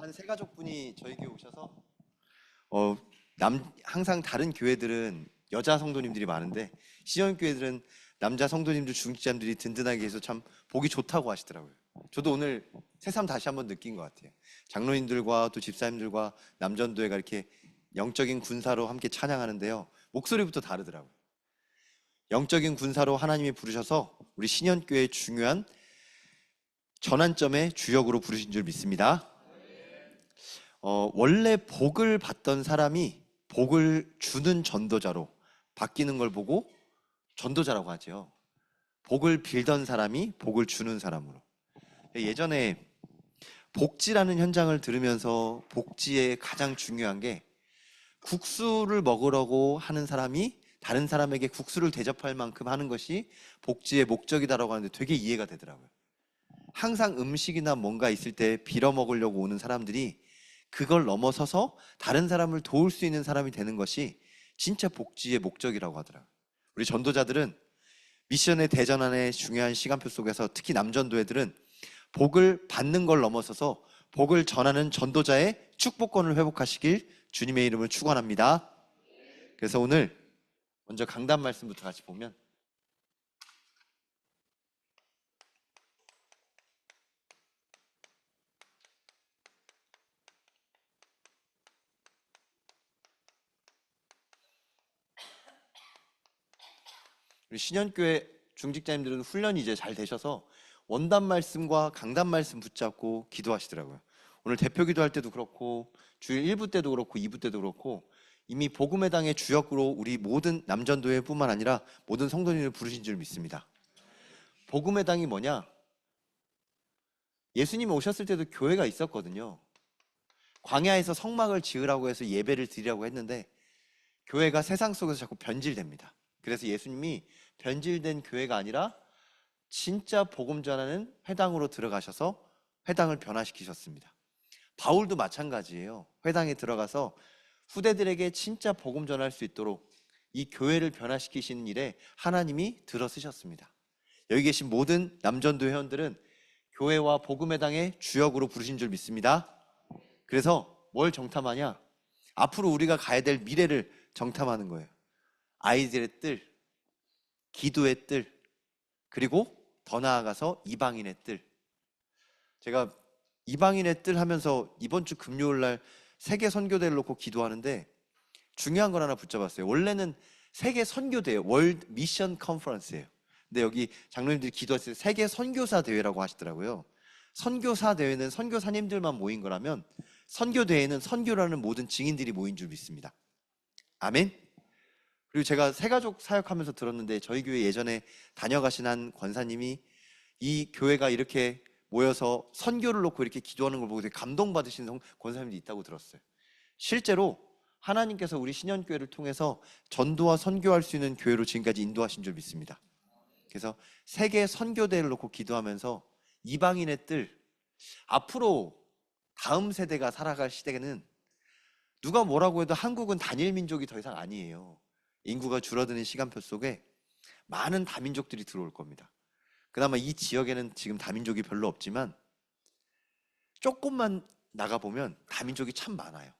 한 세 가족분이 저희 교회 오셔서 항상 다른 교회들은 여자 성도님들이 많은데 시전 교회들은 남자 성도님들 중직자님들이 든든하게 해서 참 보기 좋다고 하시더라고요. 저도 오늘 새삼 다시 한번 느낀 것 같아요. 장로님들과 또 집사님들과 남전도회가 이렇게 영적인 군사로 함께 찬양하는데요. 목소리부터 다르더라고요. 영적인 군사로 하나님이 부르셔서 우리 신현교회의 중요한 전환점의 주역으로 부르신 줄 믿습니다. 원래 복을 받던 사람이 복을 주는 전도자로 바뀌는 걸 보고 전도자라고 하죠. 복을 빌던 사람이 복을 주는 사람으로. 예전에 복지라는 현장을 들으면서 복지의 가장 중요한 게 국수를 먹으려고 하는 사람이 다른 사람에게 국수를 대접할 만큼 하는 것이 복지의 목적이다라고 하는데 되게 이해가 되더라고요. 항상 음식이나 뭔가 있을 때 빌어 먹으려고 오는 사람들이 그걸 넘어서서 다른 사람을 도울 수 있는 사람이 되는 것이 진짜 복지의 목적이라고 하더라고요. 우리 전도자들은 미션의 대전환의 중요한 시간표 속에서 특히 남전도회들은 복을 받는 걸 넘어서서 복을 전하는 전도자의 축복권을 회복하시길 주님의 이름을 축원합니다. 그래서 오늘 먼저 강단 말씀부터 같이 보면 우리 신현교회 중직자님들은 훈련이 이제 잘 되셔서 원단 말씀과 강단 말씀 붙잡고 기도하시더라고요. 오늘 대표 기도할 때도 그렇고 주일 1부 때도 그렇고 2부 때도 그렇고 이미 복음의 당의 주역으로 우리 모든 남전도회뿐만 아니라 모든 성도님을 부르신 줄 믿습니다. 복음의 당이 뭐냐? 예수님이 오셨을 때도 교회가 있었거든요. 광야에서 성막을 지으라고 해서 예배를 드리라고 했는데 교회가 세상 속에서 자꾸 변질됩니다. 그래서 예수님이 변질된 교회가 아니라 진짜 복음 전하는 회당으로 들어가셔서 회당을 변화시키셨습니다. 바울도 마찬가지예요. 회당에 들어가서 후대들에게 진짜 복음 전할 수 있도록 이 교회를 변화시키시는 일에 하나님이 들어쓰셨습니다. 여기 계신 모든 남전도 회원들은 교회와 복음의 당의 주역으로 부르신 줄 믿습니다. 그래서 뭘 정탐하냐? 앞으로 우리가 가야 될 미래를 정탐하는 거예요. 아이들의 뜰, 기도의 뜰, 그리고 더 나아가서 이방인의 뜰. 제가 이방인의 뜰 하면서 이번 주 금요일 날 세계 선교대를 놓고 기도하는데 중요한 걸 하나 붙잡았어요. 원래는 세계 선교대예요. 월드 미션 컨퍼런스예요. 근데 여기 장로님들이 기도했을 때 세계 선교사 대회라고 하시더라고요. 선교사 대회는 선교사님들만 모인 거라면 선교 대회는 선교라는 모든 증인들이 모인 줄 믿습니다. 아멘. 그리고 제가 새가족 사역하면서 들었는데 저희 교회 예전에 다녀가신 한 권사님이 이 교회가 이렇게 모여서 선교를 놓고 이렇게 기도하는 걸 보고 되게 감동받으신 권사님들이 있다고 들었어요. 실제로 하나님께서 우리 신현교회를 통해서 전도와 선교할 수 있는 교회로 지금까지 인도하신 줄 믿습니다. 그래서 세계 선교대를 놓고 기도하면서 이방인의 뜰, 앞으로 다음 세대가 살아갈 시대에는 누가 뭐라고 해도 한국은 단일 민족이 더 이상 아니에요. 인구가 줄어드는 시간표 속에 많은 다민족들이 들어올 겁니다. 그나마 이 지역에는 지금 다민족이 별로 없지만 조금만 나가보면 다민족이 참 많아요.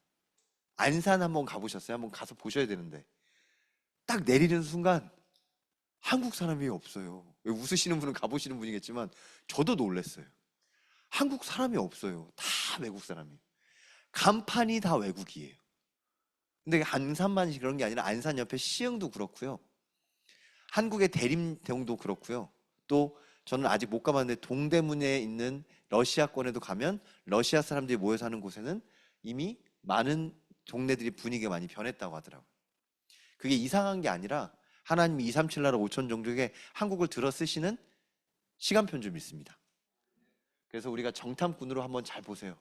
안산 한번 가보셨어요? 한번 가서 보셔야 되는데 딱 내리는 순간 한국 사람이 없어요. 웃으시는 분은 가보시는 분이겠지만 저도 놀랐어요. 한국 사람이 없어요. 다 외국 사람이에요. 간판이 다 외국이에요. 근데 안산만 그런 게 아니라 안산 옆에 시흥도 그렇고요. 한국의 대림동도 그렇고요. 또 저는 아직 못 가봤는데 동대문에 있는 러시아권에도 가면 러시아 사람들이 모여 사는 곳에는 이미 많은 동네들이 분위기가 많이 변했다고 하더라고요. 그게 이상한 게 아니라 하나님이 237 나라 5천 종족에 한국을 들어 쓰시는 시간표인 줄 믿습니다. 그래서 우리가 정탐꾼으로 한번 잘 보세요.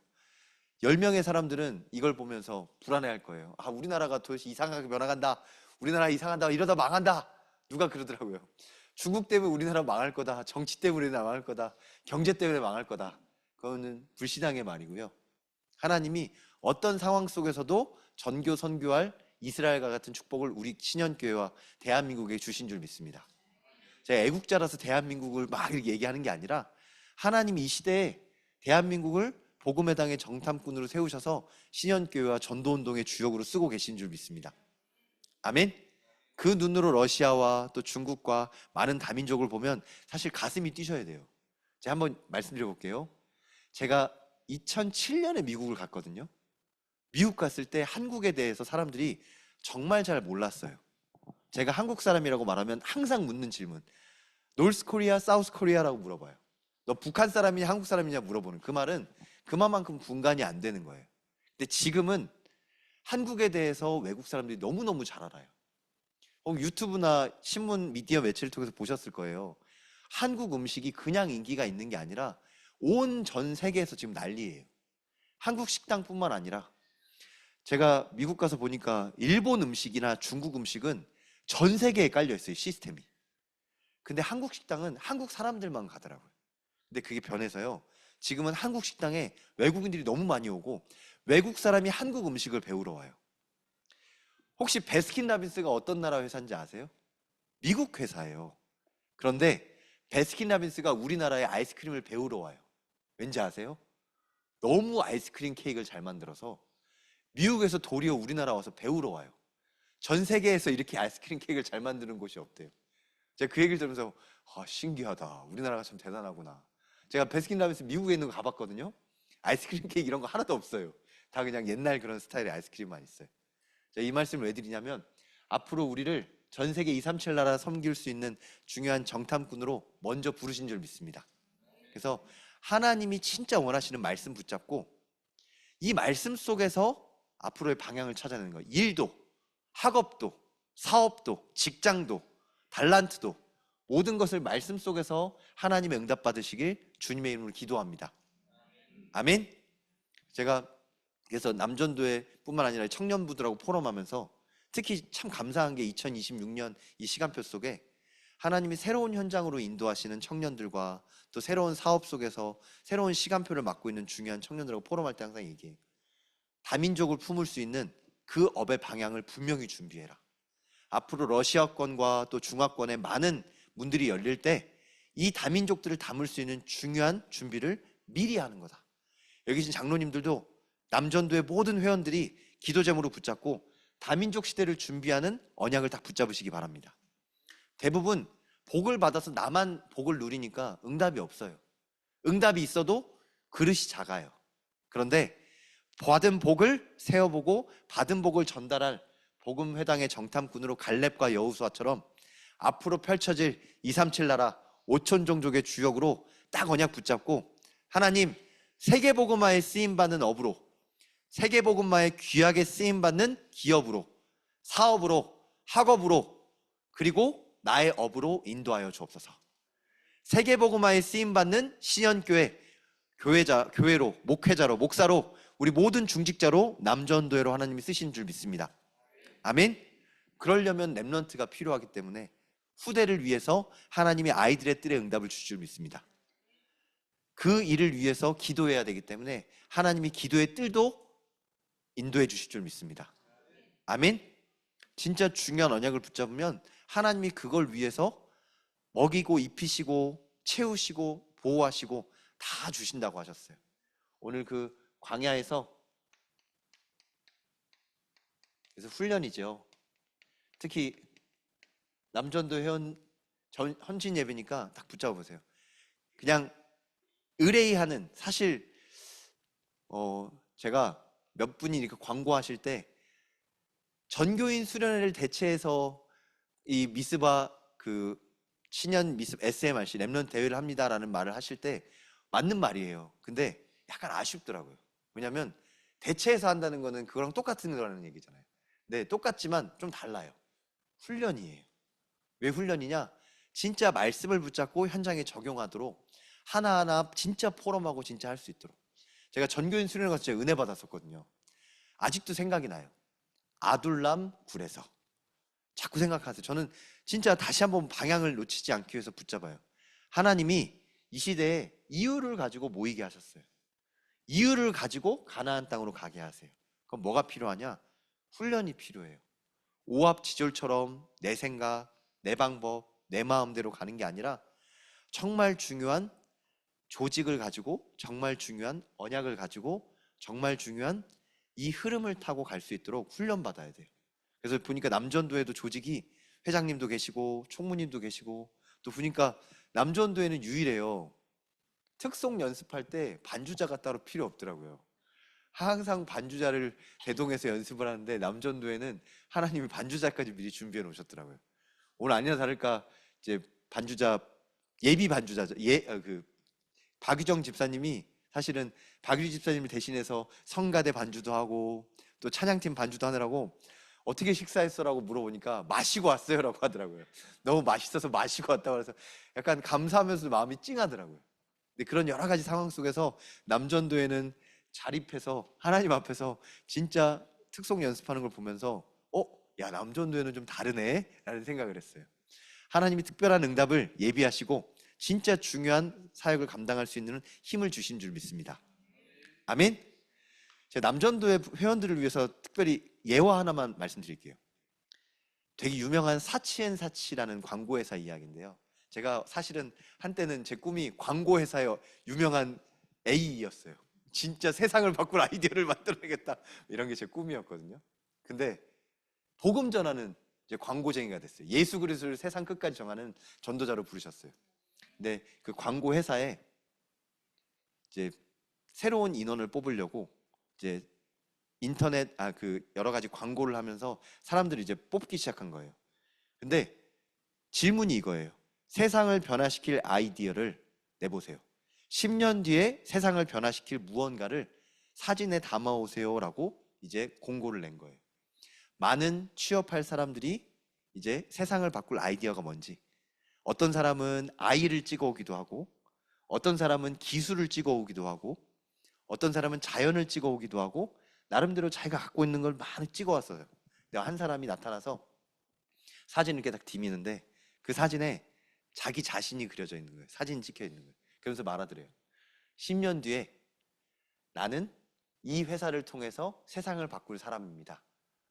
10명의 사람들은 이걸 보면서 불안해할 거예요. 아, 우리나라가 도대체 이상하게 변화간다. 우리나라 이상한다. 이러다 망한다. 누가 그러더라고요. 중국 때문에 우리나라 망할 거다. 정치 때문에 우리나라 망할 거다. 경제 때문에 망할 거다. 그거는 불신앙의 말이고요. 하나님이 어떤 상황 속에서도 전교 선교할 이스라엘과 같은 축복을 우리 신현교회와 대한민국에 주신 줄 믿습니다. 제가 애국자라서 대한민국을 막 이렇게 얘기하는 게 아니라 하나님이 이 시대에 대한민국을 복음의 당의 정탐꾼으로 세우셔서 신현교회와 전도운동의 주역으로 쓰고 계신 줄 믿습니다. 아멘. 그 눈으로 러시아와 또 중국과 많은 다민족을 보면 사실 가슴이 뛰셔야 돼요. 제가 한번 말씀드려 볼게요. 제가 2007년에 미국을 갔거든요. 미국 갔을 때 한국에 대해서 사람들이 정말 잘 몰랐어요. 제가 한국 사람이라고 말하면 항상 묻는 질문, 노스 코리아, 사우스 코리아라고 물어봐요. 너 북한 사람이냐 한국 사람이냐 물어보는 그 말은 그만큼 분간이 안 되는 거예요. 근데 지금은 한국에 대해서 외국 사람들이 너무너무 잘 알아요. 유튜브나 신문 미디어 매체를 통해서 보셨을 거예요. 한국 음식이 그냥 인기가 있는 게 아니라 온 전 세계에서 지금 난리예요. 한국 식당뿐만 아니라 제가 미국 가서 보니까 일본 음식이나 중국 음식은 전 세계에 깔려 있어요, 시스템이. 근데 한국 식당은 한국 사람들만 가더라고요. 근데 그게 변해서요, 지금은 한국 식당에 외국인들이 너무 많이 오고 외국 사람이 한국 음식을 배우러 와요. 혹시 베스킨라빈스가 어떤 나라 회사인지 아세요? 미국 회사예요. 그런데 베스킨라빈스가 우리나라에 아이스크림을 배우러 와요. 왠지 아세요? 너무 아이스크림 케이크를 잘 만들어서 미국에서 도리어 우리나라 와서 배우러 와요. 전 세계에서 이렇게 아이스크림 케이크를 잘 만드는 곳이 없대요. 제가 그 얘기를 들으면서 신기하다. 우리나라가 참 대단하구나. 제가 베스킨라빈스 미국에 있는 거 가봤거든요. 아이스크림 케이크 이런 거 하나도 없어요. 다 그냥 옛날 그런 스타일의 아이스크림만 있어요. 제가 이 말씀을 왜 드리냐면 앞으로 우리를 전 세계 237 나라 섬길 수 있는 중요한 정탐꾼으로 먼저 부르신 줄 믿습니다. 그래서 하나님이 진짜 원하시는 말씀 붙잡고 이 말씀 속에서 앞으로의 방향을 찾아내는 거예요. 일도, 학업도, 사업도, 직장도, 달란트도 모든 것을 말씀 속에서 하나님의 응답 받으시길 주님의 이름으로 기도합니다. 아멘. 제가 그래서 남전도회 뿐만 아니라 청년부들하고 포럼하면서 특히 참 감사한 게 2026년 이 시간표 속에 하나님이 새로운 현장으로 인도하시는 청년들과 또 새로운 사업 속에서 새로운 시간표를 맡고 있는 중요한 청년들하고 포럼할 때 항상 얘기해요. 다민족을 품을 수 있는 그 업의 방향을 분명히 준비해라. 앞으로 러시아권과 또 중화권에 많은 문들이 열릴 때 이 다민족들을 담을 수 있는 중요한 준비를 미리 하는 거다. 여기 계신 장로님들도 남전도의 모든 회원들이 기도 제목으로 붙잡고 다민족 시대를 준비하는 언약을 딱 붙잡으시기 바랍니다. 대부분 복을 받아서 나만 복을 누리니까 응답이 없어요. 응답이 있어도 그릇이 작아요. 그런데 받은 복을 세어보고 받은 복을 전달할 복음회당의 정탐꾼으로 갈렙과 여호수아처럼 앞으로 펼쳐질 237 나라 5천 종족의 주역으로 딱 언약 붙잡고 하나님 세계복음화에 쓰임받는 업으로, 세계복음화에 귀하게 쓰임받는 기업으로, 사업으로, 학업으로, 그리고 나의 업으로 인도하여 주옵소서. 세계복음화에 쓰임받는 신현교회, 교회로, 목회자로, 목사로, 우리 모든 중직자로 남전도회로 하나님이 쓰신 줄 믿습니다. 아멘. 그러려면 렘넌트가 필요하기 때문에 후대를 위해서 하나님이 아이들의 뜰에 응답을 주실 줄 믿습니다. 그 일을 위해서 기도해야 되기 때문에 하나님이 기도의 뜰도 인도해 주실 줄 믿습니다. 아멘. 진짜 중요한 언약을 붙잡으면 하나님이 그걸 위해서 먹이고 입히시고 채우시고 보호하시고 다 주신다고 하셨어요. 오늘 그 광야에서, 그래서 훈련이죠. 특히 남전도 회원 헌신 예배니까 딱 붙잡아 보세요. 그냥 의뢰하는, 사실 제가 몇 분이 이렇게 광고하실 때 전교인 수련회를 대체해서 이 미스바 그 신년 미스 SMRC 렘넌트 대회를 합니다라는 말을 하실 때 맞는 말이에요. 근데 약간 아쉽더라고요. 왜냐하면 대체해서 한다는 거는 그거랑 똑같은 거라는 얘기잖아요. 네, 똑같지만 좀 달라요. 훈련이에요. 왜 훈련이냐? 진짜 말씀을 붙잡고 현장에 적용하도록 하나하나 진짜 포럼하고 진짜 할 수 있도록. 제가 전교인 수련회 가서 제가 은혜 받았었거든요. 아직도 생각이 나요. 아둘람 굴에서 자꾸 생각하세요. 저는 진짜 다시 한번 방향을 놓치지 않기 위해서 붙잡아요. 하나님이 이 시대에 이유를 가지고 모이게 하셨어요. 이유를 가지고 가나안 땅으로 가게 하세요. 그럼 뭐가 필요하냐? 훈련이 필요해요. 오합지졸처럼 내 생각, 내 방법, 내 마음대로 가는 게 아니라 정말 중요한 조직을 가지고 정말 중요한 언약을 가지고 정말 중요한 이 흐름을 타고 갈 수 있도록 훈련받아야 돼요. 그래서 보니까 남전도에도 조직이 회장님도 계시고 총무님도 계시고, 또 보니까 남전도에는 유일해요. 특송 연습할 때 반주자가 따로 필요 없더라고요. 항상 반주자를 대동해서 연습을 하는데 남전도에는 하나님이 반주자까지 미리 준비해 놓으셨더라고요. 오늘 아니나 다를까 이제 반주자, 예비 반주자죠. 박유정 집사님이 사실은 박유지 집사님을 대신해서 성가대 반주도 하고 또 찬양팀 반주도 하느라고 어떻게 식사했어라고 물어보니까 마시고 왔어요라고 하더라고요. 너무 맛있어서 마시고 왔다고 해서 약간 감사하면서도 마음이 찡하더라고요. 근데 그런 여러 가지 상황 속에서 남전도에는 자립해서 하나님 앞에서 진짜 특송 연습하는 걸 보면서 야, 남전도에는 좀 다르네 라는 생각을 했어요. 하나님이 특별한 응답을 예비하시고 진짜 중요한 사역을 감당할 수 있는 힘을 주신 줄 믿습니다. 아멘. 제가 남전도의 회원들을 위해서 특별히 예화 하나만 말씀드릴게요. 되게 유명한 사치앤사치라는 광고회사 이야기인데요. 제가 사실은 한때는 제 꿈이 광고회사의 유명한 A였어요. 진짜 세상을 바꿀 아이디어를 만들어내겠다, 이런 게 제 꿈이었거든요. 근데 복음 전하는 이제 광고쟁이가 됐어요. 예수 그리스도를 세상 끝까지 정하는 전도자로 부르셨어요. 근데 그 광고 회사에 이제 새로운 인원을 뽑으려고 이제 인터넷 그 여러 가지 광고를 하면서 사람들이 이제 뽑기 시작한 거예요. 근데 질문이 이거예요. 세상을 변화시킬 아이디어를 내보세요. 10년 뒤에 세상을 변화시킬 무언가를 사진에 담아오세요라고 이제 공고를 낸 거예요. 많은 취업할 사람들이 이제 세상을 바꿀 아이디어가 뭔지, 어떤 사람은 아이를 찍어오기도 하고, 어떤 사람은 기술을 찍어오기도 하고, 어떤 사람은 자연을 찍어오기도 하고, 나름대로 자기가 갖고 있는 걸 많이 찍어왔어요. 근데 한 사람이 나타나서 사진을 이렇게 딱 디미는데 그 사진에 자기 자신이 그려져 있는 거예요. 사진이 찍혀 있는 거예요. 그러면서 말하더래요. 10년 뒤에 나는 이 회사를 통해서 세상을 바꿀 사람입니다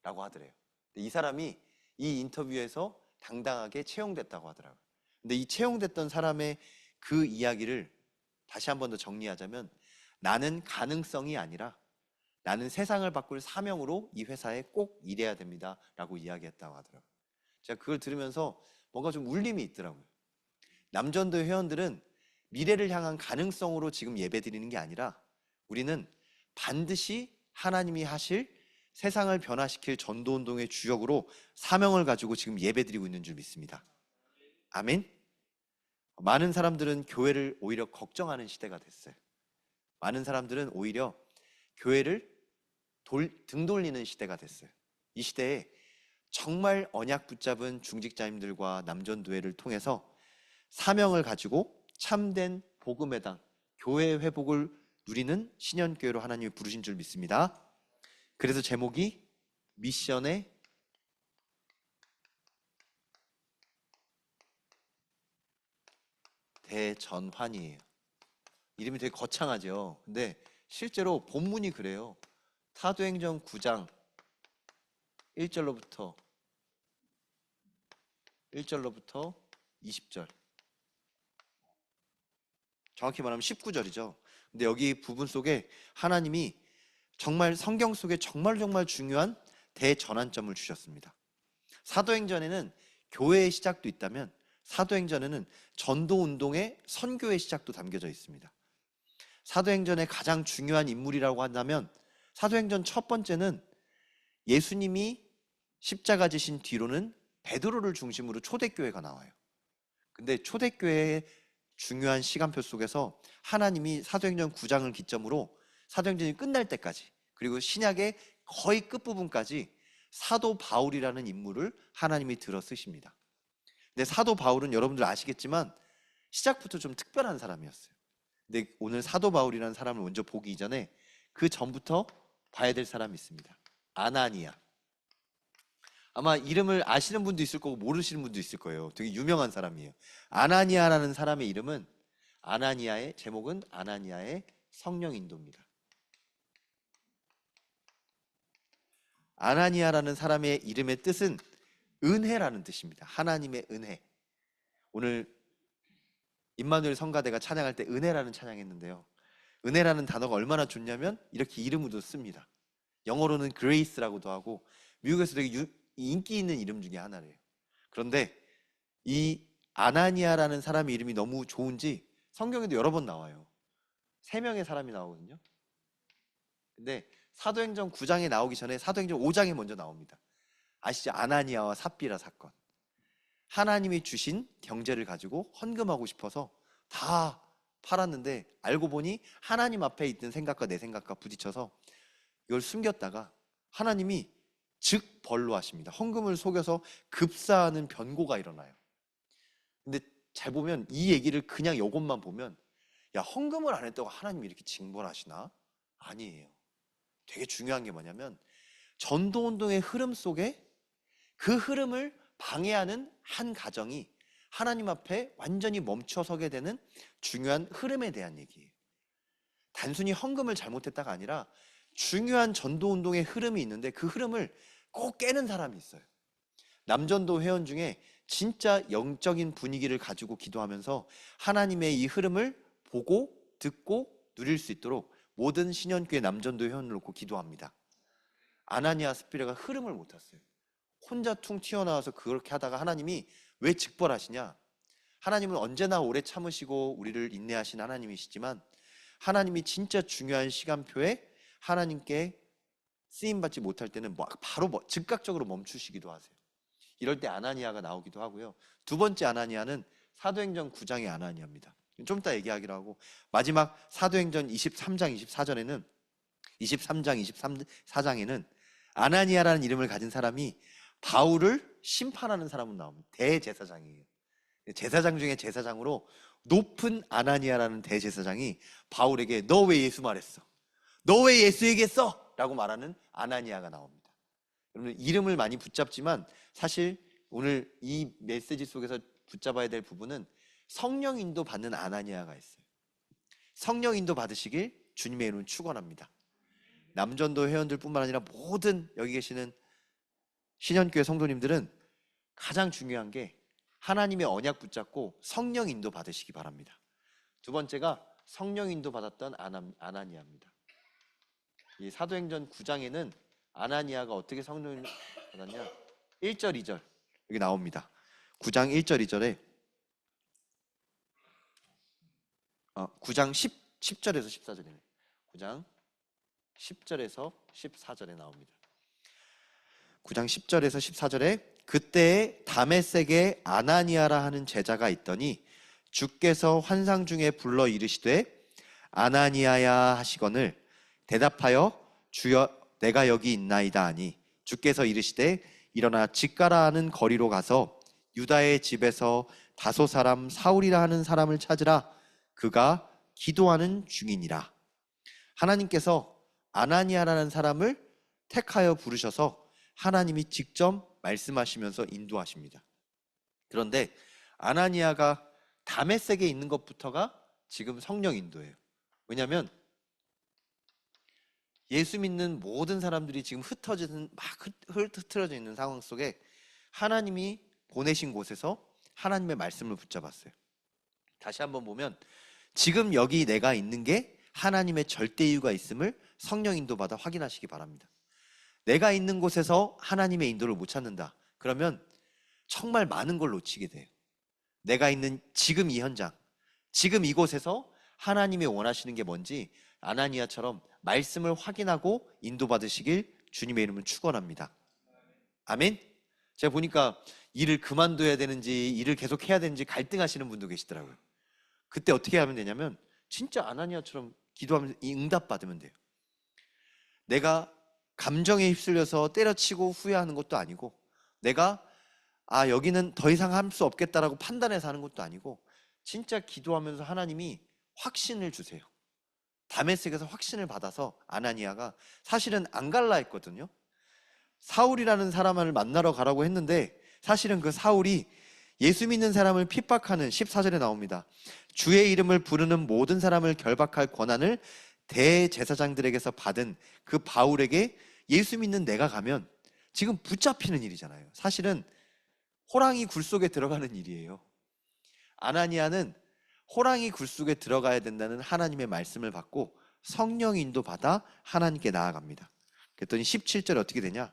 라고 하더래요. 이 사람이 이 인터뷰에서 당당하게 채용됐다고 하더라고요. 근데 이 채용됐던 사람의 그 이야기를 다시 한 번 더 정리하자면, 나는 가능성이 아니라 나는 세상을 바꿀 사명으로 이 회사에 꼭 일해야 됩니다 라고 이야기했다고 하더라고요. 제가 그걸 들으면서 뭔가 좀 울림이 있더라고요. 남전도 회원들은 미래를 향한 가능성으로 지금 예배 드리는 게 아니라 우리는 반드시 하나님이 하실 세상을 변화시킬 전도운동의 주역으로 사명을 가지고 지금 예배 드리고 있는 줄 믿습니다. 아멘. 많은 사람들은 교회를 오히려 걱정하는 시대가 됐어요. 많은 사람들은 오히려 교회를 등 돌리는 시대가 됐어요. 이 시대에 정말 언약 붙잡은 중직자님들과 남전도회를 통해서 사명을 가지고 참된 복음의 당, 교회의 회복을 누리는 신현교회로 하나님이 부르신 줄 믿습니다. 그래서 제목이 미션의 대전환이에요. 이름이 되게 거창하죠. 근데 실제로 본문이 그래요. 사도행전 9장 1절로부터 20절, 정확히 말하면 19절이죠. 근데 여기 부분 속에 하나님이 정말 성경 속에 정말 중요한 대전환점을 주셨습니다. 사도행전에는 교회의 시작도 있다면 사도행전에는 전도운동의 선교의 시작도 담겨져 있습니다. 사도행전의 가장 중요한 인물이라고 한다면 사도행전 첫 번째는 예수님이 십자가 지신 뒤로는 베드로를 중심으로 초대교회가 나와요. 근데 초대교회의 중요한 시간표 속에서 하나님이 사도행전 9장을 기점으로 사도행전이 끝날 때까지, 그리고 신약의 거의 끝부분까지 사도 바울이라는 인물을 하나님이 들어 쓰십니다. 근데 사도 바울은 여러분들 아시겠지만 시작부터 좀 특별한 사람이었어요. 근데 오늘 사도 바울이라는 사람을 먼저 보기 이전에 그 전부터 봐야 될 사람이 있습니다. 아나니아. 아마 이름을 아시는 분도 있을 거고 모르시는 분도 있을 거예요. 되게 유명한 사람이에요. 아나니아라는 사람의 이름은, 아나니아의 제목은 아나니아의 성령 인도입니다. 아나니아라는 사람의 이름의 뜻은 은혜라는 뜻입니다. 하나님의 은혜. 오늘 임마누엘 성가대가 찬양할 때 은혜라는 찬양했는데요. 은혜라는 단어가 얼마나 좋냐면 이렇게 이름으로 씁니다. 영어로는 grace라고도 하고 미국에서 되게 인기 있는 이름 중에 하나래요. 그런데 이 아나니아라는 사람의 이름이 너무 좋은지 성경에도 여러 번 나와요. 3명의 사람이 나오거든요. 근데 사도행전 9장에 나오기 전에 사도행전 5장에 먼저 나옵니다. 아시죠? 아나니아와 삽비라 사건. 하나님이 주신 경제를 가지고 헌금하고 싶어서 다 팔았는데 알고 보니 하나님 앞에 있던 생각과 내 생각과 부딪혀서 이걸 숨겼다가 하나님이 즉 벌로 하십니다. 헌금을 속여서 급사하는 변고가 일어나요. 근데 잘 보면 이 얘기를 그냥 이것만 보면 야, 헌금을 안 했다고 하나님이 이렇게 징벌하시나? 아니에요. 되게 중요한 게 뭐냐면 전도운동의 흐름 속에 그 흐름을 방해하는 한 가정이 하나님 앞에 완전히 멈춰서게 되는 중요한 흐름에 대한 얘기예요. 단순히 헌금을 잘못했다가 아니라 중요한 전도운동의 흐름이 있는데 그 흐름을 꼭 깨는 사람이 있어요. 남전도 회원 중에 진짜 영적인 분위기를 가지고 기도하면서 하나님의 이 흐름을 보고 듣고 누릴 수 있도록 모든 신현교회 남전도 회원을 놓고 기도합니다. 아나니아 스피라가 흐름을 못 탔어요. 혼자 퉁 튀어나와서 그렇게 하다가 하나님이 왜 직벌하시냐? 하나님은 언제나 오래 참으시고 우리를 인내하신 하나님이시지만 하나님이 진짜 중요한 시간표에 하나님께 쓰임받지 못할 때는 바로 즉각적으로 멈추시기도 하세요. 이럴 때 아나니아가 나오기도 하고요. 두 번째 아나니아는 사도행전 9장의 아나니아입니다. 좀 이따 얘기하기로 하고 마지막 사도행전 23장 24절에는 23장 24장에는 아나니아라는 이름을 가진 사람이 바울을 심판하는 사람은 나옵니다. 대제사장이에요. 제사장 중에 제사장으로 높은 아나니아라는 대제사장이 바울에게 너 왜 예수 말했어? 너 왜 예수 얘기했어? 라고 말하는 아나니아가 나옵니다. 여러분 이름을 많이 붙잡지만 사실 오늘 이 메시지 속에서 붙잡아야 될 부분은 성령 인도 받는 아나니아가 있어요. 성령 인도 받으시길 주님의 이름으로 축원합니다. 남전도 회원들뿐만 아니라 모든 여기 계시는 신현교회 성도님들은 가장 중요한 게 하나님의 언약 붙잡고 성령 인도 받으시기 바랍니다. 두 번째가 성령 인도 받았던 아나니아입니다. 이 사도행전 9장에는 아나니아가 어떻게 성령 인도 받았냐? 1절 2절 여기 나옵니다. 9장 1절 2절에 9장 10절에서 14절이네. 9장 10절에서 14절에 나옵니다. 9장 10절에서 14절에 그때에 다메섹에 아나니아라 하는 제자가 있더니 주께서 환상 중에 불러 이르시되 아나니아야 하시거늘 대답하여 주여 내가 여기 있나이다 하니 주께서 이르시되 일어나 직가라 하는 거리로 가서 유다의 집에서 다소 사람 사울이라 하는 사람을 찾으라 그가 기도하는 중이니라. 하나님께서 아나니아라는 사람을 택하여 부르셔서 하나님이 직접 말씀하시면서 인도하십니다. 그런데 아나니아가 다메섹에 있는 것부터가 지금 성령 인도예요. 왜냐하면 예수 믿는 모든 사람들이 지금 흩어져 있는 상황 속에 하나님이 보내신 곳에서 하나님의 말씀을 붙잡았어요. 다시 한번 보면 지금 여기 내가 있는 게 하나님의 절대 이유가 있음을 성령 인도받아 확인하시기 바랍니다. 내가 있는 곳에서 하나님의 인도를 못 찾는다. 그러면 정말 많은 걸 놓치게 돼요. 내가 있는 지금 이 현장, 지금 이곳에서 하나님이 원하시는 게 뭔지 아나니아처럼 말씀을 확인하고 인도받으시길 주님의 이름으로 축원합니다. 아멘. 제가 보니까 일을 그만둬야 되는지 일을 계속 해야 되는지 갈등하시는 분도 계시더라고요. 그때 어떻게 하면 되냐면 진짜 아나니아처럼 기도하면서 이 응답 받으면 돼요. 내가 감정에 휩쓸려서 때려치고 후회하는 것도 아니고 내가 여기는 더 이상 할 수 없겠다라고 판단해서 하는 것도 아니고 진짜 기도하면서 하나님이 확신을 주세요. 다메섹에서 확신을 받아서 아나니아가 사실은 안 갈라 했거든요. 사울이라는 사람을 만나러 가라고 했는데 사실은 그 사울이 예수 믿는 사람을 핍박하는 14절에 나옵니다. 주의 이름을 부르는 모든 사람을 결박할 권한을 대제사장들에게서 받은 그 바울에게 예수 믿는 내가 가면 지금 붙잡히는 일이잖아요. 사실은 호랑이 굴 속에 들어가는 일이에요. 아나니아는 호랑이 굴 속에 들어가야 된다는 하나님의 말씀을 받고 성령 인도 받아 하나님께 나아갑니다. 그랬더니 17절에 어떻게 되냐?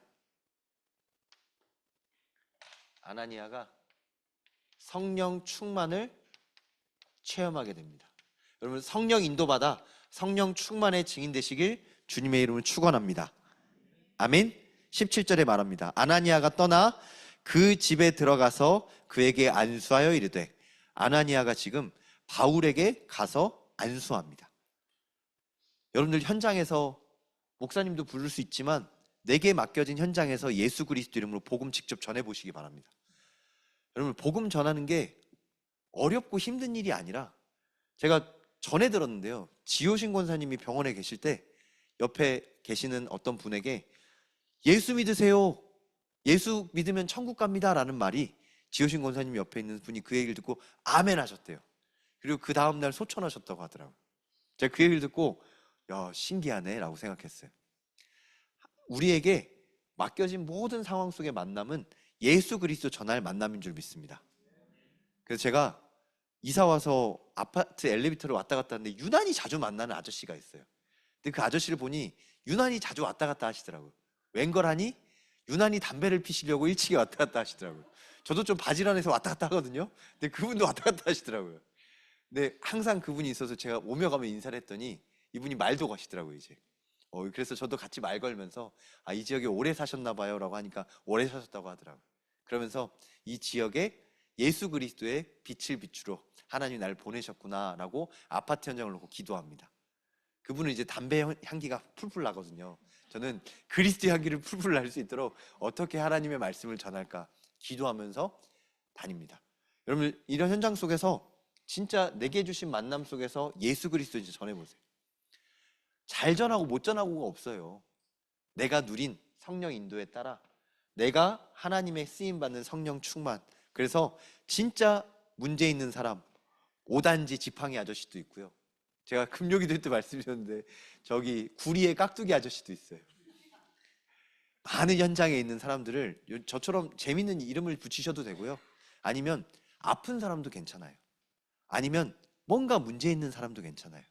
아나니아가 성령 충만을 체험하게 됩니다. 여러분, 성령 인도받아 성령 충만의 증인 되시길 주님의 이름을 축원합니다. 아멘. 17절에 말합니다. 아나니아가 떠나 그 집에 들어가서 그에게 안수하여 이르되, 아나니아가 지금 바울에게 가서 안수합니다. 여러분들 현장에서, 목사님도 부를 수 있지만 내게 맡겨진 현장에서 예수 그리스도 이름으로 복음 직접 전해보시기 바랍니다. 여러분, 복음 전하는 게 어렵고 힘든 일이 아니라, 제가 전에 들었는데요, 지호신 권사님이 병원에 계실 때 옆에 계시는 어떤 분에게 예수 믿으세요, 예수 믿으면 천국 갑니다 라는 말이, 지호신 권사님 옆에 있는 분이 그 얘기를 듣고 아멘 하셨대요. 그리고 그 다음날 소천하셨다고 하더라고요. 제가 그 얘기를 듣고 야, 신기하네 라고 생각했어요. 우리에게 맡겨진 모든 상황 속의 만남은 예수 그리스도 전할 만남인 줄 믿습니다. 그래서 제가 이사 와서 아파트 엘리베이터를 왔다 갔다 하는데 유난히 자주 만나는 아저씨가 있어요. 근데 그 아저씨를 보니 유난히 자주 왔다 갔다 하시더라고요. 웬걸하니 유난히 담배를 피시려고 일찍이 왔다 갔다 하시더라고요. 저도 좀 바지런해서 왔다 갔다 하거든요. 근데 그분도 왔다 갔다 하시더라고요. 근데 항상 그분이 있어서 제가 오며 가며 인사를 했더니 이분이 말도 거시더라고요, 이제. 그래서 저도 같이 말 걸면서 이 지역에 오래 사셨나 봐요 라고 하니까 오래 사셨다고 하더라고요. 그러면서 이 지역에 예수 그리스도의 빛을 비추러 하나님이 나를 보내셨구나 라고 아파트 현장을 놓고 기도합니다. 그분은 이제 담배 향기가 풀풀 나거든요. 저는 그리스도 향기를 풀풀 날 수 있도록 어떻게 하나님의 말씀을 전할까 기도하면서 다닙니다. 여러분, 이런 현장 속에서 진짜 내게 주신 만남 속에서 예수 그리스도 이제 전해보세요. 잘 전하고 못 전하고가 없어요. 내가 누린 성령 인도에 따라 내가 하나님의 쓰임받는 성령 충만. 그래서 진짜 문제 있는 사람, 오단지 지팡이 아저씨도 있고요. 제가 금요기도 때 말씀드렸는데 저기 구리의 깍두기 아저씨도 있어요. 많은 현장에 있는 사람들을 저처럼 재밌는 이름을 붙이셔도 되고요. 아니면 아픈 사람도 괜찮아요. 아니면 뭔가 문제 있는 사람도 괜찮아요.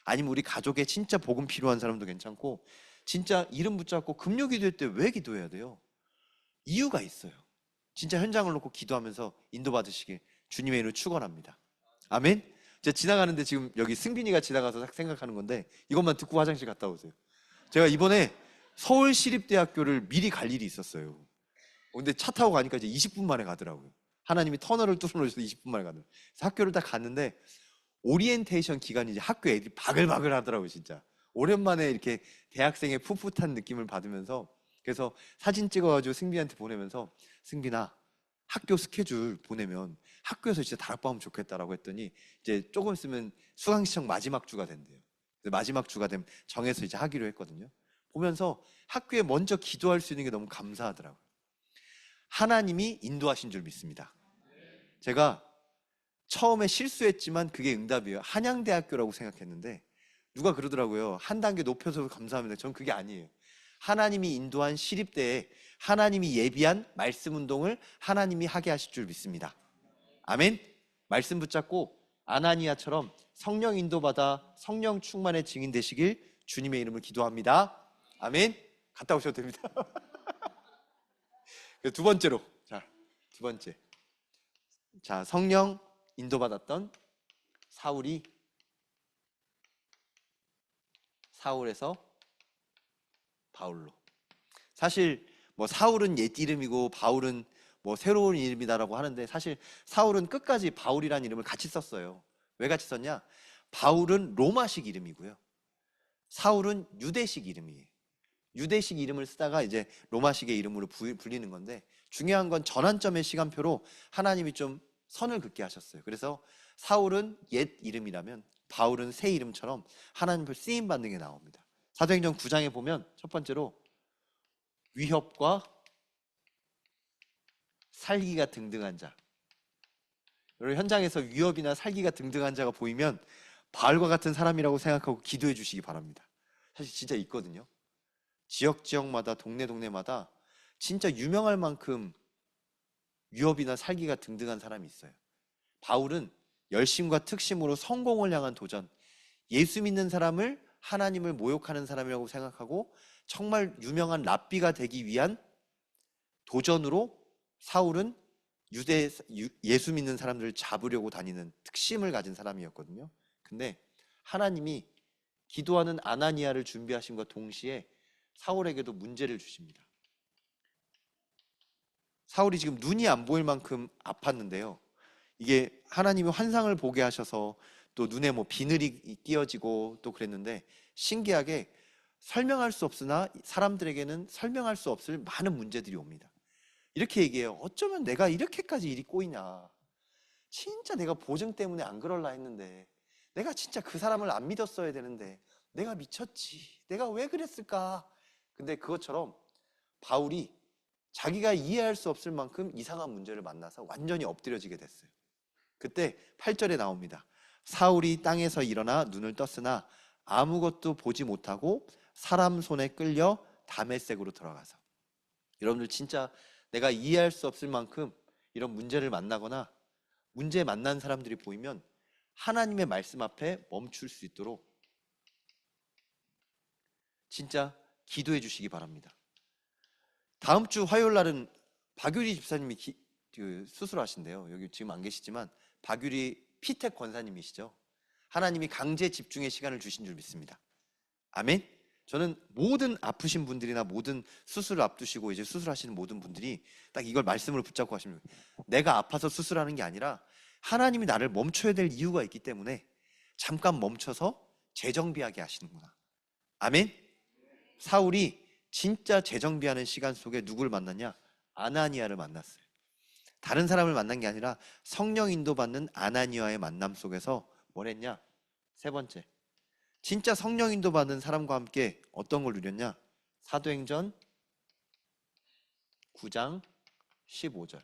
아니면 우리 가족에 진짜 복음 필요한 사람도 괜찮고, 진짜 이름 붙잡고 금요 기도회 때 왜 기도해야 돼요? 이유가 있어요. 진짜 현장을 놓고 기도하면서 인도받으시길 주님의 이름으로 축원합니다. 아멘. 제가 지나가는데 지금 여기 승빈이가 지나가서 생각하는 건데 이것만 듣고 화장실 갔다 오세요. 제가 이번에 서울시립대학교를 미리 갈 일이 있었어요. 근데 차 타고 가니까 이제 20분 만에 가더라고요. 하나님이 터널을 뚫어놓으셔서 20분 만에 가더라고요. 그래서 학교를 딱 갔는데 오리엔테이션 기간이 이제 학교 애들이 바글바글 하더라고요. 진짜 오랜만에 이렇게 대학생의 풋풋한 느낌을 받으면서, 그래서 사진 찍어가지고 승빈이한테 보내면서 승빈아, 학교 스케줄 보내면 학교에서 진짜 다락방하면 좋겠다라고 했더니 이제 조금 있으면 수강시청 마지막 주가 된대요. 마지막 주가 되면 정해서 이제 하기로 했거든요. 보면서 학교에 먼저 기도할 수 있는 게 너무 감사하더라고요. 하나님이 인도하신 줄 믿습니다. 제가 처음에 실수했지만 그게 응답이에요. 한양대학교라고 생각했는데 누가 그러더라고요. 한 단계 높여서 감사합니다. 전 그게 아니에요. 하나님이 인도한 시립대에 하나님이 예비한 말씀 운동을 하나님이 하게 하실 줄 믿습니다. 아멘. 말씀 붙잡고 아나니아처럼 성령 인도받아 성령 충만의 증인 되시길 주님의 이름을 기도합니다. 아멘. 갔다 오셔도 됩니다. 두 번째로, 두 번째. 성령 인도받았던 사울에서 바울로. 사실 뭐 사울은 옛 이름이고 바울은 뭐 새로운 이름이다라고 하는데, 사실 사울은 끝까지 바울이라는 이름을 같이 썼어요. 왜 같이 썼냐? 바울은 로마식 이름이고요. 사울은 유대식 이름이에요. 유대식 이름을 쓰다가 이제 로마식의 이름으로 불리는 건데, 중요한 건 전환점의 시간표로 하나님이 좀 선을 긋게 하셨어요. 그래서 사울은 옛 이름이라면 바울은 새 이름처럼 하나님을 쓰임 받는 게 나옵니다. 사도행전 9장에 보면 첫 번째로 위협과 살기가 등등한 자. 여러분, 현장에서 위협이나 살기가 등등한 자가 보이면 바울과 같은 사람이라고 생각하고 기도해 주시기 바랍니다. 사실 진짜 있거든요. 지역마다 동네마다 진짜 유명할 만큼 위협이나 살기가 등등한 사람이 있어요. 바울은 열심과 특심으로 성공을 향한 도전, 예수 믿는 사람을 하나님을 모욕하는 사람이라고 생각하고 정말 유명한 랍비가 되기 위한 도전으로 사울은 예수 믿는 사람들을 잡으려고 다니는 특심을 가진 사람이었거든요. 근데 하나님이 기도하는 아나니아를 준비하심과 동시에 사울에게도 문제를 주십니다. 사울이 지금 눈이 안 보일 만큼 아팠는데요. 이게 하나님이 환상을 보게 하셔서 또 눈에 뭐 비늘이 끼어지고 또 그랬는데, 신기하게 설명할 수 없으나 사람들에게는 설명할 수 없을 많은 문제들이 옵니다. 이렇게 얘기해요. 어쩌면 내가 이렇게까지 일이 꼬이냐. 진짜 내가 보증 때문에 안 그럴라 했는데, 내가 진짜 그 사람을 안 믿었어야 되는데 내가 미쳤지. 내가 왜 그랬을까? 근데 그것처럼 바울이 자기가 이해할 수 없을 만큼 이상한 문제를 만나서 완전히 엎드려지게 됐어요. 그때 8절에 나옵니다. 사울이 땅에서 일어나 눈을 떴으나 아무것도 보지 못하고 사람 손에 끌려 다메섹으로 들어가서. 여러분들 진짜 내가 이해할 수 없을 만큼 이런 문제를 만나거나 문제 만난 사람들이 보이면 하나님의 말씀 앞에 멈출 수 있도록 진짜 기도해 주시기 바랍니다. 다음 주 화요일 날은 박유리 집사님이 수술하신대요. 여기 지금 안 계시지만 박유리 피텍 권사님이시죠. 하나님이 강제 집중의 시간을 주신 줄 믿습니다. 아멘. 저는 모든 아프신 분들이나 모든 수술을 앞두시고 이제 수술하시는 모든 분들이 딱 이걸 말씀으로 붙잡고 하시면, 내가 아파서 수술하는 게 아니라 하나님이 나를 멈춰야 될 이유가 있기 때문에 잠깐 멈춰서 재정비하게 하시는구나. 아멘. 사울이 진짜 재정비하는 시간 속에 누구를 만났냐? 아나니아를 만났어요. 다른 사람을 만난 게 아니라 성령 인도받는 아나니아의 만남 속에서 뭘 했냐? 세 번째, 진짜 성령 인도받는 사람과 함께 어떤 걸 누렸냐? 사도행전 9장 15절.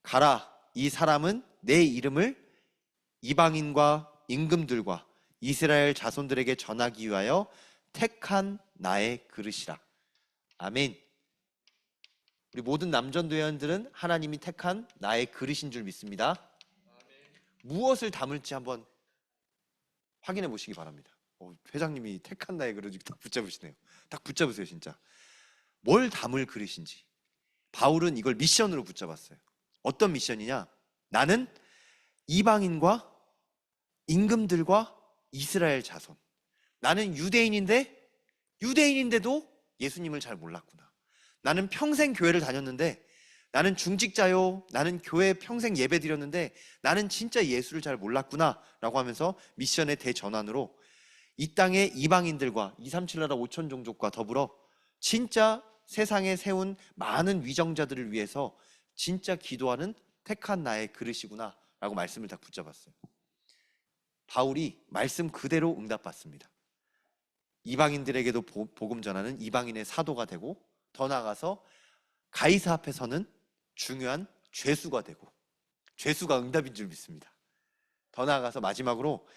가라, 이 사람은 내 이름을 이방인과 임금들과 이스라엘 자손들에게 전하기 위하여 택한 나의 그릇이라. 아멘. 우리 모든 남전도회원들은 하나님이 택한 나의 그릇인 줄 믿습니다. 무엇을 담을지 한번 확인해 보시기 바랍니다. 회장님이 택한 나의 그릇 딱 붙잡으시네요. 딱 붙잡으세요. 진짜 뭘 담을 그릇인지. 바울은 이걸 미션으로 붙잡았어요. 어떤 미션이냐? 나는 이방인과 임금들과 이스라엘 자손. 나는 유대인인데도 예수님을 잘 몰랐구나. 나는 평생 교회를 다녔는데, 나는 중직자요, 나는 교회 평생 예배 드렸는데 나는 진짜 예수를 잘 몰랐구나 라고 하면서 미션의 대전환으로 이 땅의 이방인들과 237 나라 5천 종족과 더불어 진짜 세상에 세운 많은 위정자들을 위해서 진짜 기도하는 택한 나의 그릇이구나 라고 말씀을 딱 붙잡았어요. 바울이 말씀 그대로 응답받습니다. 이방인들에게도 복음 전하는 이방인의 사도가 되고, 더 나아가서 가이사 앞에서는 중요한 죄수가 되고, 죄수가 응답인 줄 믿습니다. 더 나아가서 마지막으로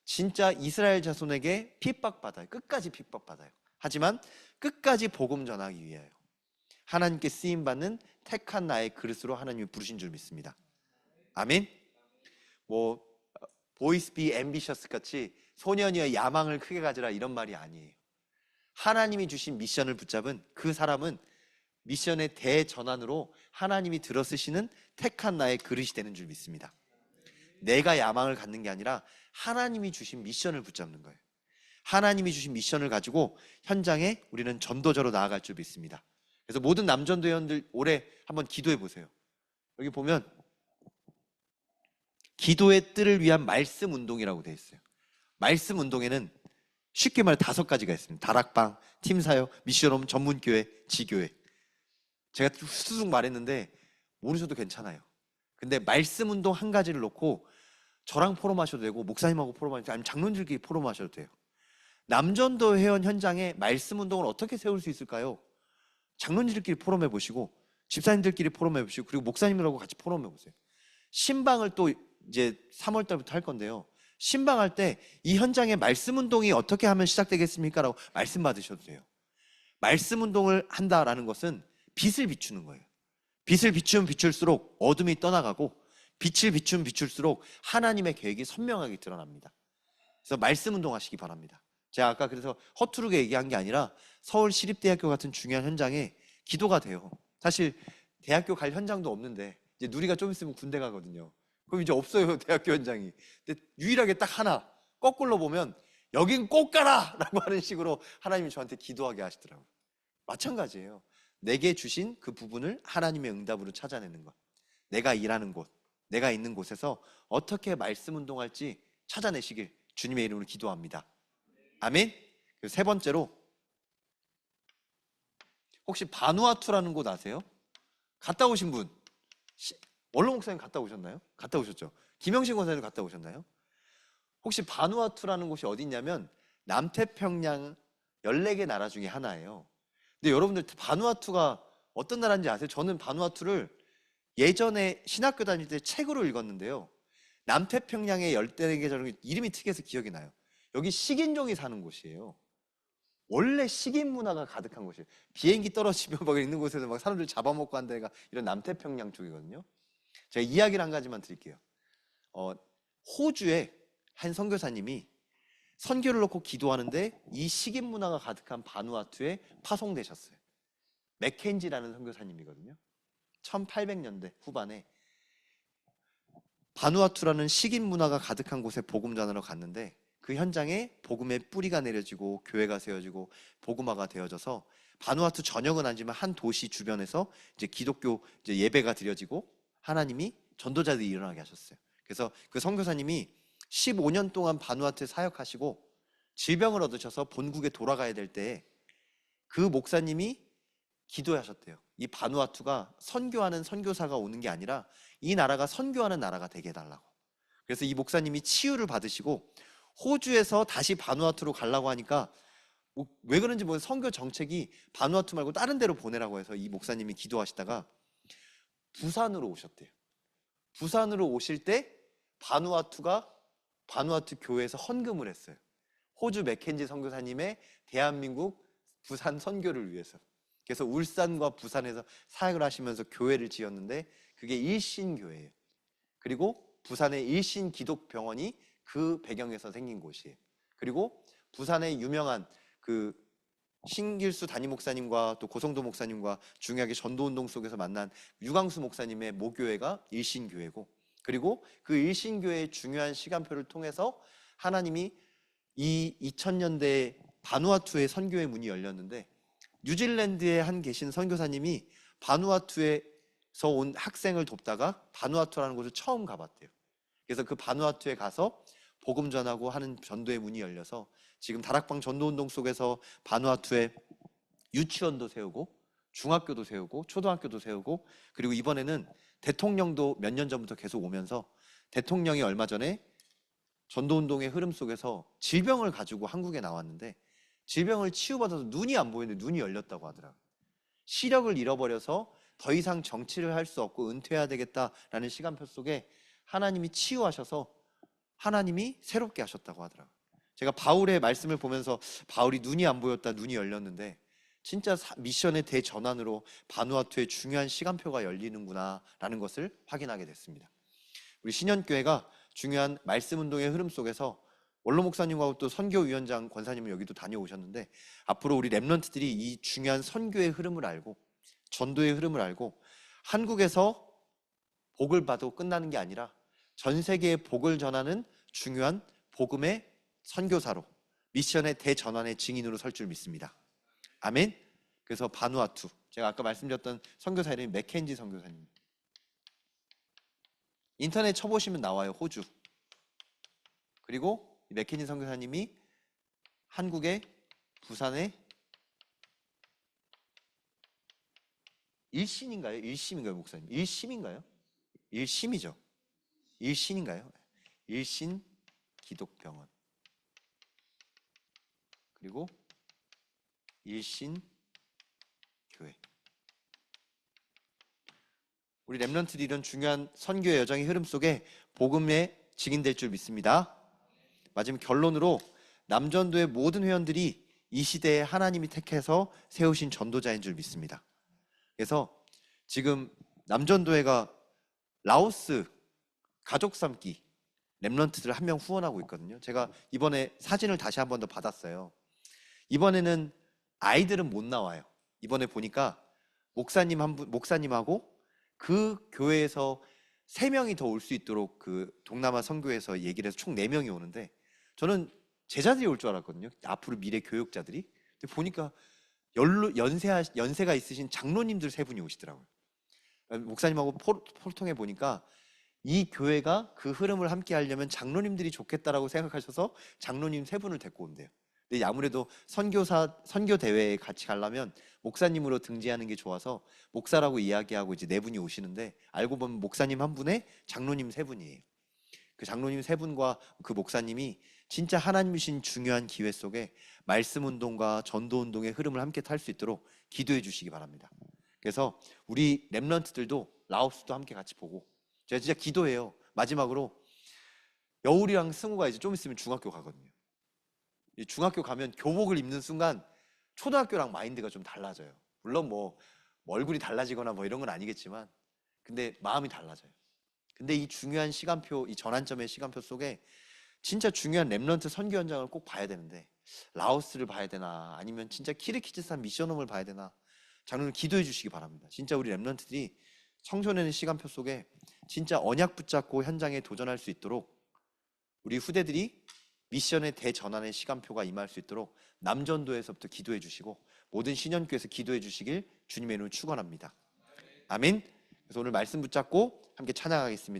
진짜 이스라엘 자손에게 핍박받아요. 끝까지 핍박받아요. 하지만 끝까지 복음 전하기 위하여 하나님께 쓰임받는 택한 나의 그릇으로 하나님이 부르신 줄 믿습니다. 아멘. 보이스 비 앰비셔스 같이 소년이여 야망을 크게 가지라 이런 말이 아니에요. 하나님이 주신 미션을 붙잡은 그 사람은 미션의 대전환으로 하나님이 들어쓰시는 택한 나의 그릇이 되는 줄 믿습니다. 내가 야망을 갖는 게 아니라 하나님이 주신 미션을 붙잡는 거예요. 하나님이 주신 미션을 가지고 현장에 우리는 전도자로 나아갈 줄 믿습니다. 그래서 모든 남전도회원들 올해 한번 기도해 보세요. 여기 보면 기도의 뜰을 위한 말씀 운동이라고 되어 있어요. 말씀 운동에는 쉽게 말해 5가지가 있습니다. 다락방, 팀사역, 미션홈, 전문교회, 지교회. 제가 수숙 말했는데 모르셔도 괜찮아요. 근데 말씀 운동 한 가지를 놓고 저랑 포럼하셔도 되고, 목사님하고 포럼하셔도 되고, 아니면 장로님들끼리 포럼하셔도 돼요. 남전도 회원 현장에 말씀 운동을 어떻게 세울 수 있을까요? 장로님들끼리 포럼해 보시고, 집사님들끼리 포럼해 보시고, 그리고 목사님들하고 같이 포럼해 보세요. 신방을 또 이제 3월 달부터 할 건데요. 신방할 때 이 현장에 말씀 운동이 어떻게 하면 시작되겠습니까? 라고 말씀 받으셔도 돼요. 말씀 운동을 한다라는 것은 빛을 비추는 거예요. 빛을 비추면 비출수록 어둠이 떠나가고, 빛을 비추면 비출수록 하나님의 계획이 선명하게 드러납니다. 그래서 말씀 운동하시기 바랍니다. 제가 아까 그래서 허투루게 얘기한 게 아니라 서울시립대학교 같은 중요한 현장에 기도가 돼요. 사실 대학교 갈 현장도 없는데 이제 누리가 좀 있으면 군대 가거든요. 그럼 이제 없어요, 대학교 현장이. 근데 유일하게 딱 하나, 거꾸로 보면 여긴 꼭 가라! 라고 하는 식으로 하나님이 저한테 기도하게 하시더라고요. 마찬가지예요. 내게 주신 그 부분을 하나님의 응답으로 찾아내는 것. 내가 일하는 곳, 내가 있는 곳에서 어떻게 말씀 운동할지 찾아내시길 주님의 이름으로 기도합니다. 아멘. 그리고 세 번째로, 혹시 바누아투라는 곳 아세요? 갔다 오신 분? 원로 목사님 갔다 오셨나요? 갔다 오셨죠? 김영신 권사님 갔다 오셨나요? 혹시 바누아투라는 곳이 어디 있냐면 남태평양 14개 나라 중에 하나예요. 근데 여러분들 바누아투가 어떤 나라인지 아세요? 저는 바누아투를 예전에 신학교 다닐 때 책으로 읽었는데요. 남태평양의 14개 나라 이름이 특이해서 기억이 나요. 여기 식인종이 사는 곳이에요. 원래 식인 문화가 가득한 곳이에요. 비행기 떨어지면 막 있는 곳에서 막 사람들 잡아먹고 한 데가 이런 남태평양 쪽이거든요. 제가 이야기를 한 가지만 드릴게요. 호주에 한 선교사님이 선교를 놓고 기도하는데 이 식인 문화가 가득한 바누아투에 파송되셨어요. 맥켄지라는 선교사님이거든요. 1800년대 후반에 바누아투라는 식인 문화가 가득한 곳에 복음 전하러 갔는데 그 현장에 복음의 뿌리가 내려지고 교회가 세워지고 복음화가 되어져서 바누아투 전역은 아니지만 한 도시 주변에서 이제 기독교 이제 예배가 드려지고 하나님이 전도자들이 일어나게 하셨어요. 그래서 그 선교사님이 15년 동안 바누아투에 사역하시고 질병을 얻으셔서 본국에 돌아가야 될 때 그 목사님이 기도하셨대요. 이 바누아투가 선교하는 선교사가 오는 게 아니라 이 나라가 선교하는 나라가 되게 해달라고. 그래서 이 목사님이 치유를 받으시고 호주에서 다시 바누아투로 가려고 하니까 왜 그런지 모르겠어요. 선교 정책이 바누아투 말고 다른 데로 보내라고 해서 이 목사님이 기도하시다가 부산으로 오셨대요. 부산으로 오실 때 바누아투 교회에서 헌금을 했어요. 호주 맥켄지 선교사님의 대한민국 부산 선교를 위해서. 그래서 울산과 부산에서 사역을 하시면서 교회를 지었는데 그게 일신교회예요. 그리고 부산의 일신기독병원이 그 배경에서 생긴 곳이에요. 그리고 부산의 유명한 그 신길수 담임 목사님과 또 고성도 목사님과 중요하게 전도운동 속에서 만난 유광수 목사님의 모교회가 일신교회고, 그리고 그 일신교회의 중요한 시간표를 통해서 하나님이 이 2000년대 바누아투의 선교의 문이 열렸는데 뉴질랜드에 한 계신 선교사님이 바누아투에서 온 학생을 돕다가 바누아투라는 곳을 처음 가봤대요. 그래서 그 바누아투에 가서 복음 전하고 하는 전도의 문이 열려서 지금 다락방 전도운동 속에서 바누아투에 유치원도 세우고 중학교도 세우고 초등학교도 세우고, 그리고 이번에는 대통령도 몇 년 전부터 계속 오면서 대통령이 얼마 전에 전도운동의 흐름 속에서 질병을 가지고 한국에 나왔는데 질병을 치유받아서 눈이 안 보이는데 눈이 열렸다고 하더라고요. 시력을 잃어버려서 더 이상 정치를 할 수 없고 은퇴해야 되겠다라는 시간표 속에 하나님이 치유하셔서 하나님이 새롭게 하셨다고 하더라고요. 제가 바울의 말씀을 보면서 바울이 눈이 안 보였다 눈이 열렸는데 진짜 미션의 대전환으로 바누아투의 중요한 시간표가 열리는구나 라는 것을 확인하게 됐습니다. 우리 신현교회가 중요한 말씀 운동의 흐름 속에서 원로 목사님하고 또 선교위원장 권사님은 여기도 다녀오셨는데 앞으로 우리 랩런트들이 이 중요한 선교의 흐름을 알고 전도의 흐름을 알고 한국에서 복을 받고 끝나는 게 아니라 전 세계에 복을 전하는 중요한 복음의 선교사로 미션의 대전환의 증인으로 설 줄 믿습니다. 아멘. 그래서 바누아투, 제가 아까 말씀드렸던 선교사 이름이 맥켄지 선교사님. 인터넷 쳐보시면 나와요. 호주. 그리고 맥켄지 선교사님이 한국의 부산의 일신인가요? 일심인가요, 목사님? 일심인가요? 일심이죠. 일신인가요? 일신 기독병원. 그리고 일신 교회. 우리 랩런트들이 이런 중요한 선교의 여정의 흐름 속에 복음의 증인될 줄 믿습니다. 마지막 결론으로 남전도의 모든 회원들이 이 시대에 하나님이 택해서 세우신 전도자인 줄 믿습니다. 그래서 지금 남전도회가 라오스 가족 삼기 렘넌트들 한 명 후원하고 있거든요. 제가 이번에 사진을 다시 한 번 더 받았어요. 이번에는 아이들은 못 나와요. 이번에 보니까 목사님하고 그 교회에서 3명이 더 올 수 있도록 그 동남아 선교에서 얘기를 해서 총 4명이 오는데, 저는 제자들이 올 줄 알았거든요. 앞으로 미래 교육자들이. 근데 보니까 연세가 있으신 장로님들 3분이 오시더라고요. 목사님하고 포통해 보니까 이 교회가 그 흐름을 함께 하려면 장로님들이 좋겠다라고 생각하셔서 장로님 3분을 데리고 온대요. 근데 아무래도 선교 대회에 같이 가려면 목사님으로 등재하는 게 좋아서 목사라고 이야기하고 이제 4분이 오시는데, 알고 보면 목사님 1분에 장로님 3분이에요. 그 장로님 3분과 그 목사님이 진짜 하나님 주신 중요한 기회 속에 말씀 운동과 전도 운동의 흐름을 함께 탈 수 있도록 기도해 주시기 바랍니다. 그래서 우리 렘넌트들도 라오스도 함께 같이 보고, 제가 진짜 기도해요. 마지막으로 여울이랑 승우가 이제 좀 있으면 중학교 가거든요. 이 중학교 가면 교복을 입는 순간 초등학교랑 마인드가 좀 달라져요. 물론 뭐 얼굴이 달라지거나 뭐 이런 건 아니겠지만, 근데 마음이 달라져요. 근데 이 중요한 시간표, 이 전환점의 시간표 속에 진짜 중요한 렘넌트 선교 현장을 꼭 봐야 되는데, 라오스를 봐야 되나 아니면 진짜 키르기즈스탄 미션홈을 봐야 되나, 장로님 기도해 주시기 바랍니다. 진짜 우리 렘넌트들이 청소년의 시간표 속에 진짜 언약 붙잡고 현장에 도전할 수 있도록, 우리 후대들이 미션의 대전환의 시간표가 임할 수 있도록 남전도에서부터 기도해 주시고 모든 신년교에서 기도해 주시길 주님의 이름으로 축원합니다. 아멘. 그래서 오늘 말씀 붙잡고 함께 찬양하겠습니다.